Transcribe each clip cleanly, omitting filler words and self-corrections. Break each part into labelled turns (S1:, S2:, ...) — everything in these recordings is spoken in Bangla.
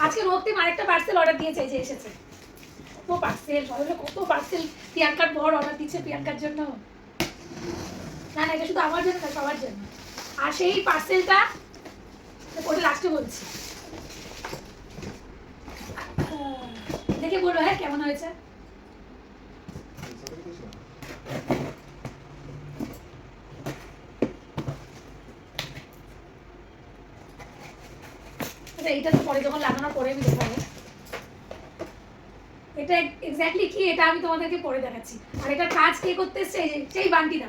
S1: আজকে রক্তিম আরেকটা পার্সেল অর্ডার দিয়েছে, এই যে এসেছে। কত পার্সেল, কত পার্সেল প্রিয়াঙ্কার বর অর্ডার দিচ্ছে প্রিয়াঙ্কার জন্য। না না, এটা শুধু আমার জন্য না, সবার জন্য। আর সেই পার্সেলটা ওটা লাস্টে বলছি, দেখে বলবো হ্যাঁ কেমন হয়েছে। এইটা তো পরে যখন লাগানোর পরে আমি দেখাবো এটা এক্স্যাক্টলি কি, এটা আমি তোমাদেরকে পরে দেখাচ্ছি। আর এটার কাজ কে করতে এসছে, সেই বান্টিদা,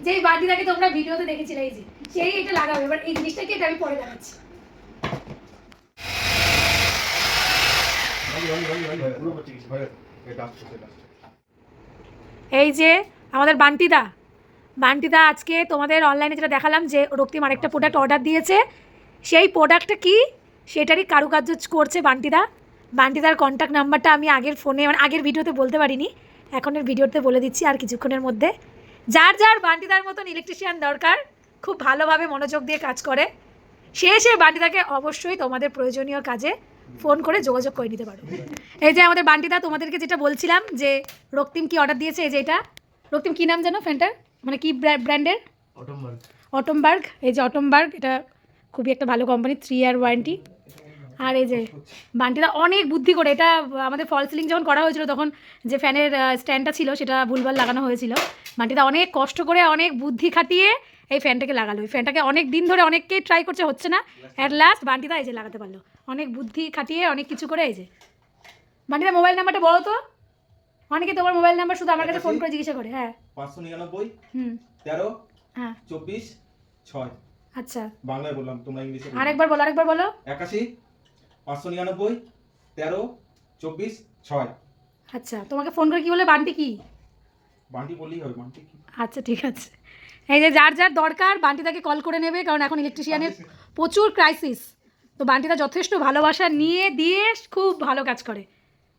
S1: যেই বান্টিদাকে তোমরা ভিডিওতে দেখেছিলে, এই যে সেই এটা লাগাবে। এবার এই জিনিসটাকে এটা আমি পরে দেখাচ্ছি। এই যে আমাদের বান্টিদা, বান্টিদা আজকে তোমাদের অনলাইনে যেটা দেখালাম যে রক্তিম আরেকটা প্রোডাক্ট অর্ডার দিয়েছে, সেই প্রোডাক্টটা কি সেটারই কারুকার্য করছে বান্টিদা। বান্টিদার কন্ট্যাক্ট নাম্বারটা আমি আগের ফোনে, মানে আগের ভিডিওতে বলতে পারিনি, এখনের ভিডিওতে বলে দিচ্ছি আর কিছুক্ষণের মধ্যে। যার যার বান্টিদার মতন ইলেকট্রিশিয়ান দরকার, খুব ভালোভাবে মনোযোগ দিয়ে কাজ করে, সে বান্টিদাকে অবশ্যই তোমাদের প্রয়োজনীয় কাজে ফোন করে যোগাযোগ করে নিতে পারো। এই যে আমাদের বান্টিদা, তোমাদেরকে যেটা বলছিলাম যে রক্তিম কি অর্ডার দিয়েছে, এই যে এটা রক্তিম কী নাম জানো ফ্যানটার, মানে কি ব্র্যান্ডের? অটমবার্গ। এই যে অটমবার্গ, এটা খুবই একটা ভালো কোম্পানি, 3 ইয়ার ওয়ারেন্টি। আর এই যে বান্টিদা অনেক বুদ্ধি করে, এটা আমাদের ফল সিলিং যখন করা হয়েছিল তখন যে ফ্যানের স্ট্যান্ডটা ছিল সেটা ভুলভাল লাগানো হয়েছিল। বান্টিদা অনেক কষ্ট করে, অনেক বুদ্ধি খাটিয়ে এই ফ্যানটাকে লাগালো। এই ফ্যানটাকে অনেক দিন ধরে অনেককেই ট্রাই করছে, হচ্ছে না, অ্যাট লাস্ট বান্টিদা এই যে লাগাতে পারলো, অনেক বুদ্ধি খাটিয়ে অনেক কিছু করে। এই যে বান্টিদা মোবাইল নাম্বারটা বলো তো, অনেকে তোমার মোবাইল নাম্বার শুধু আমার কাছে ফোন করে জিজ্ঞাসা করে। হ্যাঁ,
S2: 599 13
S1: হ্যাঁ
S2: 24 6।
S1: আচ্ছা,
S2: বাংলায় বললাম, তোমরা ইংলিশে
S1: আরেকবার বলো, আরেকবার বলো।
S2: 81 599 13 24 6।
S1: আচ্ছা, তোমাকে ফোন করে কি বলে, বান্টি কি?
S2: বান্টি বললেই হবে, বান্টি কি?
S1: আচ্ছা ঠিক আছে। এই যে যার যার দরকার বান্টিদাকে কল করে নেবে, কারণ এখন ইলেকট্রিশিয়ানের প্রচুর ক্রাইসিস। তো বান্টিদা যথেষ্ট ভালোবাসা নিয়ে দিয়ে খুব ভালো কাজ করে।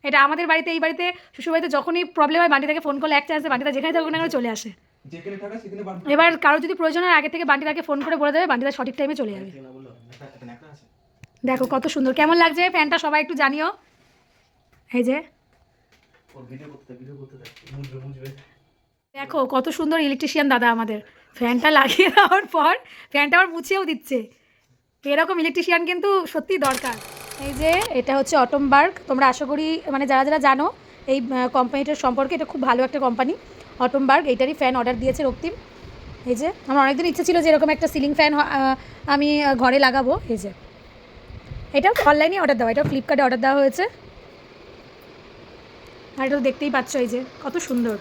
S1: এটা আমাদের বাড়িতে, এই বাড়িতে, শ্বশুরবাড়িতে যখনই প্রবলেম হয় বান্টিদাকে ফোন করলে এক চান্সে বান্টিদা যেখানে থাকুক না কেন চলে আসে।
S2: যেখানে থাকা সেখানে বান্টি।
S1: এবার কারো যদি প্রয়োজন হয় আগে থেকে বান্টিদাকে ফোন করে বলে দেবে, বান্টিদা সঠিক টাইমে চলে যাবে। দেখো কত সুন্দর, কেমন লাগছে ফ্যানটা সবাই একটু জানিও। এই যে দেখো কত সুন্দর ইলেকট্রিশিয়ান দাদা আমাদের, ফ্যানটা লাগিয়ে দেওয়ার পর ফ্যানটা আবার মুছেও দিচ্ছে। এরকম ইলেকট্রিশিয়ান কিন্তু সত্যিই দরকার। এই যে এটা হচ্ছে অটমবার্গ, তোমরা আশা করি মানে যারা যারা জানো এই কোম্পানিটার সম্পর্কে, এটা খুব ভালো একটা কোম্পানি অটমবার্গ। এইটারই ফ্যান অর্ডার দিয়েছে রক্তিম। এই যে আমার অনেকদিন ইচ্ছা ছিল যে এরকম একটা সিলিং ফ্যান আমি ঘরে লাগাবো। এই যে এটা অনলাইনে অর্ডার দেওয়া, এটা ফ্লিপকার্টে অর্ডার দেওয়া হয়েছে। আর এটা তো দেখতেই পাচ্ছ, এই যে কত সুন্দর।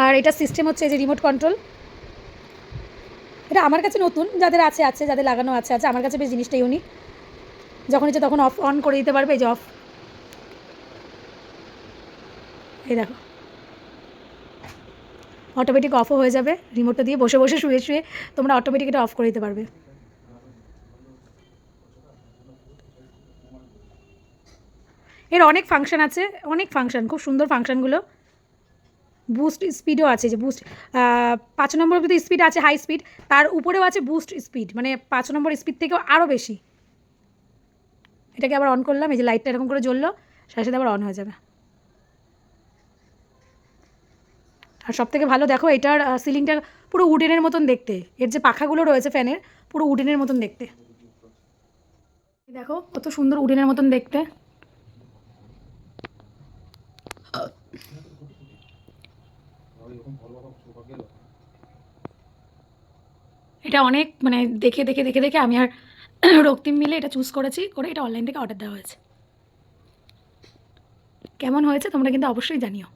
S1: আর এটা সিস্টেম হচ্ছে এই যে রিমোট কন্ট্রোল। এটা আমার কাছে নতুন, যাদের আছে আছে, যাদের লাগানো আছে আছে, আমার কাছে বেশ জিনিসটা ইউনিক। যখন ইচ্ছে তখন অফ অন করে দিতে পারবে। এই যে অফ, এই দেখো অটোমেটিক অফও হয়ে যাবে, রিমোটটা দিয়ে বসে বসে শুয়ে শুয়ে তোমরা অটোমেটিক এটা অফ করে দিতে পারবে। এর অনেক ফাংশান আছে, অনেক ফাংশান, খুব সুন্দর ফাংশানগুলো। বুস্ট স্পিডও আছে, যে বুস্ট 5 নম্বর অবধি স্পিড আছে, হাই স্পিড, তার উপরেও আছে বুস্ট স্পিড, মানে 5 নম্বর স্পিড থেকেও আরও বেশি। এটাকে আবার অন করলাম, এই যে লাইটটা এরকম করে জ্বললো, সাথে সাথে আবার অন হয়ে যাবে। আর সবথেকে ভালো দেখো এটার সিলিংটা পুরো উডেনের মতন দেখতে, এর যে পাখাগুলো রয়েছে ফ্যানের পুরো উডেনের মতন দেখতে। দেখো কত সুন্দর উডেনের মতন দেখতে। এটা অনেক মানে দেখে দেখে দেখে দেখে আমি আর রক্তিম মিলে এটা চুজ করেছি, করে এটা অনলাইন থেকে অর্ডার দেওয়া হয়েছে। কেমন হয়েছে তোমরা কিন্তু অবশ্যই জানিও।